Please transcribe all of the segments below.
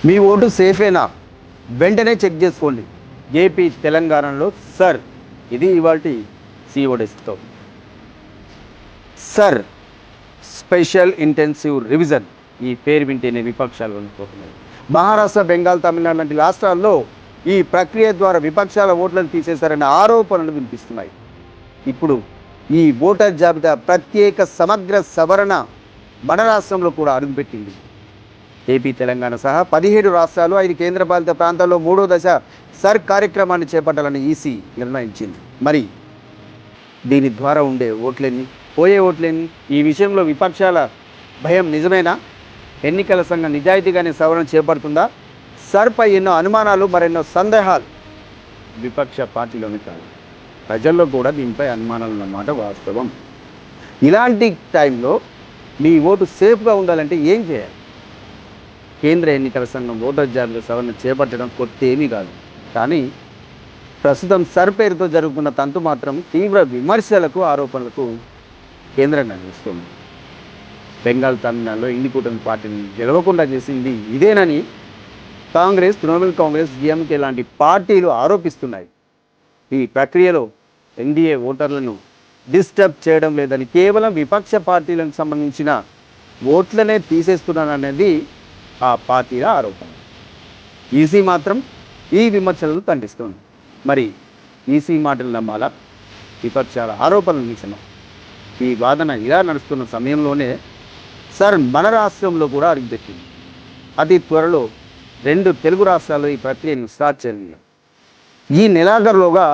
మీ vote సేఫేనా? వెంటనే check చేసుకోండి. AP తెలంగాణలో సర్ ఇది ఇవాల్టి సిఓడెస్తో సర్ స్పెషల్ ఇంటెన్సివ్ రివిజన్. ఈ పేరు వింటేనే విపక్షాలు అనుకుంటున్నాయి. మహారాష్ట్ర, బెంగాల్, తమిళనాడు లాంటి రాష్ట్రాల్లో ఈ ప్రక్రియ ద్వారా విపక్షాల ఓట్లను తీసేశారనే ఆరోపణలు వినిపిస్తున్నాయి. ఇప్పుడు ఈ ఓటర్ జాబితా ప్రత్యేక సమగ్ర సవరణ మన రాష్ట్రంలో కూడా అడుగుపెట్టింది. ఏపీ, తెలంగాణ సహా 17 రాష్ట్రాలు, 5 కేంద్రపాలిత ప్రాంతాల్లో 3వ దశ సర్ కార్యక్రమాన్ని చేపట్టాలని ఈసీ నిర్ణయించింది. మరి దీని ద్వారా ఉండే ఓట్లెన్ని, పోయే ఓట్లెన్ని? ఈ విషయంలో విపక్షాల భయం నిజమేనా? ఎన్నికల సంఘం నిజాయితీగానే సవరణ చేపడుతుందా? సర్పై ఎన్నో అనుమానాలు, మరెన్నో సందేహాలు విపక్ష పార్టీలోనే కాదు, ప్రజల్లో కూడా దీనిపై అనుమానాలు అన్నమాట వాస్తవం. ఇలాంటి టైంలో మీ ఓటు సేఫ్గా ఉండాలంటే ఏం చేయాలి? కేంద్ర ఎన్నికల సంఘం ఓటర్ జాబితా సవరణ చేపట్టడం కొత్త ఏమీ కాదు. కానీ ప్రస్తుతం సర్ పేరుతో జరుగుతున్న తంతు మాత్రం తీవ్ర విమర్శలకు, ఆరోపణలకు కేంద్రంగా నిలుస్తుంది. బెంగాల్, తమిళనాడులో ఇండి కూటమి పార్టీని గెలవకుండా చేసింది ఇదేనని కాంగ్రెస్, తృణమూల్ కాంగ్రెస్, డిఎంకే లాంటి పార్టీలు ఆరోపిస్తున్నాయి. ఈ ప్రక్రియలో ఎన్డీఏ ఓటర్లను డిస్టర్బ్ చేయడం లేదని, కేవలం విపక్ష పార్టీలకు సంబంధించిన ఓట్లనే తీసేస్తున్నాననేది ఆ పార్టీల ఆరోపణ. ఈసీ మాత్రం ఈ విమర్శలను ఖండిస్తుంది. మరి ఈసీ మాటలు నమ్మాలా? విపక్షాల ఆరోపణలు నిజమా? ఈ వాదన ఇలా నడుస్తున్న సమయంలోనే సర్ మన రాష్ట్రంలో కూడా అడుగుపెట్టింది. అతి త్వరలో 2 తెలుగు రాష్ట్రాల్లో ఈ ప్రక్రియను స్టార్ట్ చేయాలి. ఈ నెలాఖరులోగా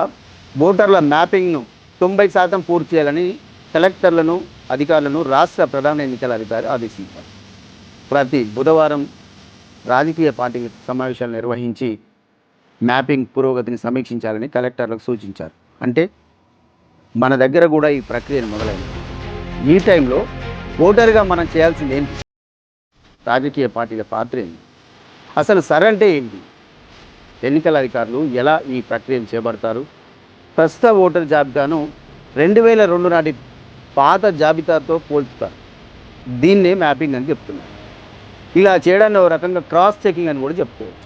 ఓటర్ల మ్యాపింగ్ను 90% పూర్తి చేయాలని కలెక్టర్లను, అధికారులను రాష్ట్ర ప్రధాన ఎన్నికల అధికారి ఆదేశించారు. ప్రతి బుధవారం రాజకీయ పార్టీల సమావేశాలు నిర్వహించి మ్యాపింగ్ పురోగతిని సమీక్షించాలని కలెక్టర్లకు సూచించారు. అంటే మన దగ్గర కూడా ఈ ప్రక్రియను మొదలైంది. ఈ టైంలో ఓటర్గా మనం చేయాల్సింది ఏంటి? రాజకీయ పార్టీల పాత్ర ఏంటి? అసలు సర్ అంటే ఏంటి? ఎన్నికల అధికారులు ఎలా ఈ ప్రక్రియను చేపడతారు? ప్రస్తుత ఓటర్ జాబితాను 2002 నాటి పాత జాబితాతో పోల్చుతారు. దీన్నే మ్యాపింగ్ అని చెప్తున్నారు. ఇలా చేయడాన్ని ఒక రకంగా క్రాస్ చెకింగ్ అని కూడా చెప్పుకోవచ్చు.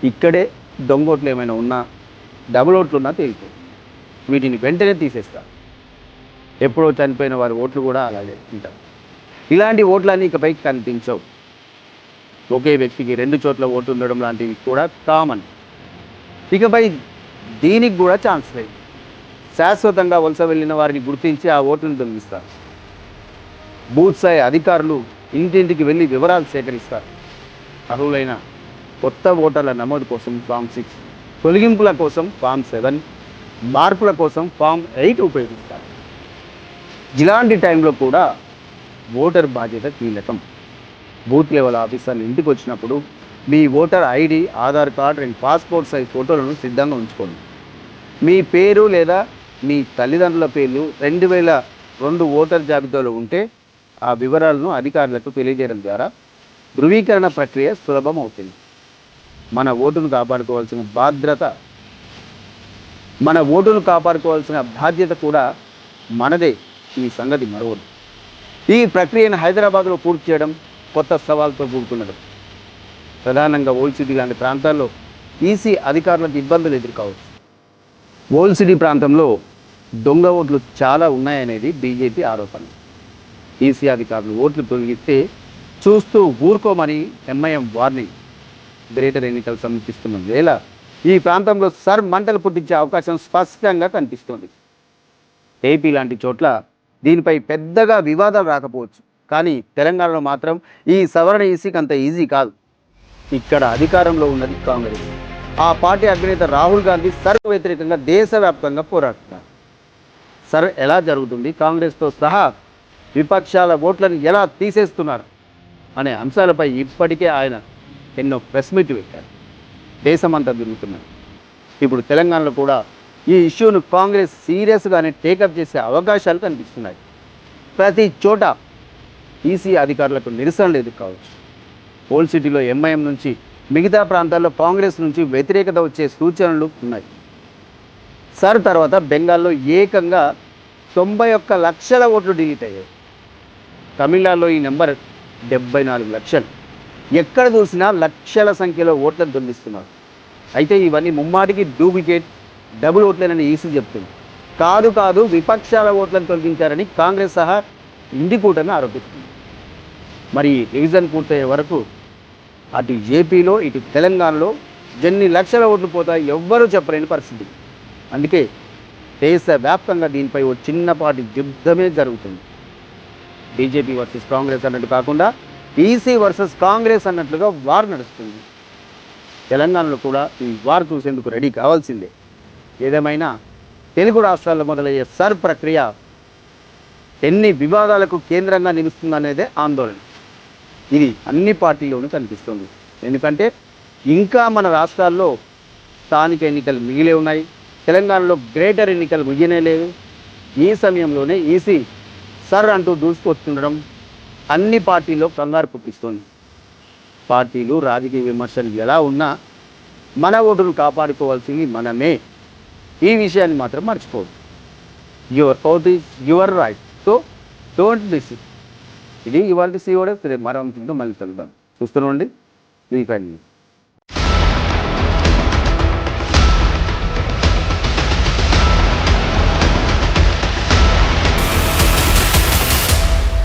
ఇక్కడే దొంగ ఓట్లు ఏమైనా ఉన్నా, డబుల్ ఓట్లు ఉన్నా తేలిపోతుంది. వీటిని వెంటనే తీసేస్తారు. ఎప్పుడో చనిపోయిన వారి ఓట్లు కూడా అలాగే ఉంటారు. ఇలాంటి ఓట్లన్నీ ఇకపై కనిపించవు. ఒకే వ్యక్తికి 2 చోట్ల ఓటు ఉండడం లాంటివి కూడా కామన్. ఇకపై దీనికి కూడా ఛాన్స్ లేదు. శాశ్వతంగా వలస వెళ్ళిన వారిని గుర్తించి ఆ ఓట్లను తొలగిస్తారు. బూత్ స్థాయి అధికారులు ఇంటింటికి వెళ్ళి వివరాలు సేకరిస్తారు. అర్హులైన కొత్త ఓటర్ల నమోదు కోసం ఫామ్ 6, తొలగింపుల కోసం ఫామ్ 7, మార్పుల కోసం ఫామ్ 8 ఉపయోగిస్తారు. ఇలాంటి టైంలో కూడా ఓటర్ బాధ్యత కీలకం. బూత్ లెవెల్ ఆఫీసర్లు ఇంటికి వచ్చినప్పుడు మీ voter ID, Aadhaar card, 2 passport size ఫోటోలను సిద్ధంగా ఉంచుకోండి. మీ పేరు లేదా మీ తల్లిదండ్రుల పేర్లు 2002 ఓటర్ జాబితాలో ఉంటే ఆ వివరాలను అధికారులకు తెలియజేయడం ద్వారా ధృవీకరణ ప్రక్రియ సులభం అవుతుంది. మన ఓటును కాపాడుకోవాల్సిన బాధ్యత కూడా మనదే. ఈ సంగతి మరవదు. ఈ ప్రక్రియను హైదరాబాద్లో పూర్తి చేయడం కొత్త సవాల్తో కూడుకున్నది. ప్రధానంగా ఓల్డ్ సిటీ లాంటి ప్రాంతాల్లో ఈసీ అధికారులకు ఇబ్బందులు ఎదుర్కోవచ్చు. ఓల్డ్ సిటీ ప్రాంతంలో దొంగ ఓట్లు చాలా ఉన్నాయనేది బీజేపీ ఆరోపణ. ఈసీ అధికారులు ఓట్లు తొలగిస్తే చూస్తూ ఊరుకోమని ఎంఐఎం వార్నింగ్. గ్రేటర్ ఎన్నికలు సమీపిస్తున్న వేళ ఈ ప్రాంతంలో సర్ మంటలు పుట్టించే అవకాశం స్పష్టంగా కనిపిస్తోంది. ఏపీ లాంటి చోట్ల దీనిపై పెద్దగా వివాదాలు రాకపోవచ్చు. కానీ తెలంగాణలో మాత్రం ఈ సవరణ ఈసీకి అంత ఈజీ కాదు. ఇక్కడ అధికారంలో ఉన్నది కాంగ్రెస్. ఆ పార్టీ అధినేత రాహుల్ గాంధీ సర్కు వ్యతిరేకంగా దేశవ్యాప్తంగా పోరాడుతున్నారు. సర్ ఎలా జరుగుతుంది, కాంగ్రెస్తో సహా విపక్షాల ఓట్లను ఎలా తీసేస్తున్నారు అనే అంశాలపై ఇప్పటికే ఆయన ఎన్నో ప్రెస్ మీట్లు పెట్టారు. దేశమంతా తిరుగుతున్నారు. ఇప్పుడు తెలంగాణలో కూడా ఈ ఇష్యూను కాంగ్రెస్ సీరియస్గానే టేకప్ చేసే అవకాశాలు కనిపిస్తున్నాయి. ప్రతి చోట ఈసీ అధికారులకు నిరసనలు ఎదుర్కోవచ్చు. ఓల్డ్ సిటీలో ఎంఐఎం నుంచి, మిగతా ప్రాంతాల్లో కాంగ్రెస్ నుంచి వ్యతిరేకత వచ్చే సూచనలు ఉన్నాయి. సర్ తర్వాత బెంగాల్లో ఏకంగా 91 లక్షల ఓట్లు డిలీట్ అయ్యాయి. తమిళనాడులో ఈ నెంబర్ 74 లక్షలు. ఎక్కడ చూసినా లక్షల సంఖ్యలో ఓట్లను దొంగిస్తున్నారు. అయితే ఇవన్నీ ముమ్మాటికి డూప్లికేట్, డబుల్ ఓట్లేనని ఈసీ చెప్తుంది. కాదు విపక్షాల ఓట్లను తొలగించారని కాంగ్రెస్ సహా ఇండి కూటమి ఆరోపిస్తుంది. మరి రివిజన్ పూర్తయ్యే వరకు అటు ఏపీలో ఇటు తెలంగాణలో ఎన్ని లక్షల ఓట్లు పోతాయి ఎవ్వరూ చెప్పలేని పరిస్థితి. అందుకే దేశవ్యాప్తంగా దీనిపై ఓ చిన్నపాటి యుద్ధమే జరుగుతుంది. బీజేపీ వర్సెస్ కాంగ్రెస్ అన్నట్టు కాకుండా ఈసీ వర్సెస్ కాంగ్రెస్ అన్నట్లుగా వార్ నడుస్తుంది. తెలంగాణలో కూడా ఈ వార్ చూసేందుకు రెడీ కావాల్సిందే. ఏదేమైనా తెలుగు రాష్ట్రాల్లో మొదలయ్యే సర్ ప్రక్రియ ఎన్ని వివాదాలకు కేంద్రంగా నిలుస్తుందనేదే ఆందోళన. ఇది అన్ని పార్టీల్లోనూ కనిపిస్తుంది. ఎందుకంటే ఇంకా మన రాష్ట్రాల్లో స్థానిక ఎన్నికలు మిగిలే ఉన్నాయి. తెలంగాణలో గ్రేటర్ ఎన్నికలు ముగియనే లేవు. ఈ సమయంలోనే ఈసీ సర్ అంటూ దూసుకొస్తుండడం అన్ని పార్టీల్లో కంగారు పుట్టిస్తుంది. పార్టీలు రాజకీయ విమర్శలు ఎలా ఉన్నా మన ఓటును కాపాడుకోవాల్సింది మనమే. ఈ విషయాన్ని మాత్రం మర్చిపోవద్దు. Your vote is your right, so don't miss it. ఇది ఇవాళ సీఓడే మరో మళ్ళీ కలుద్దాం. చూస్తూనే ఉండి 3 5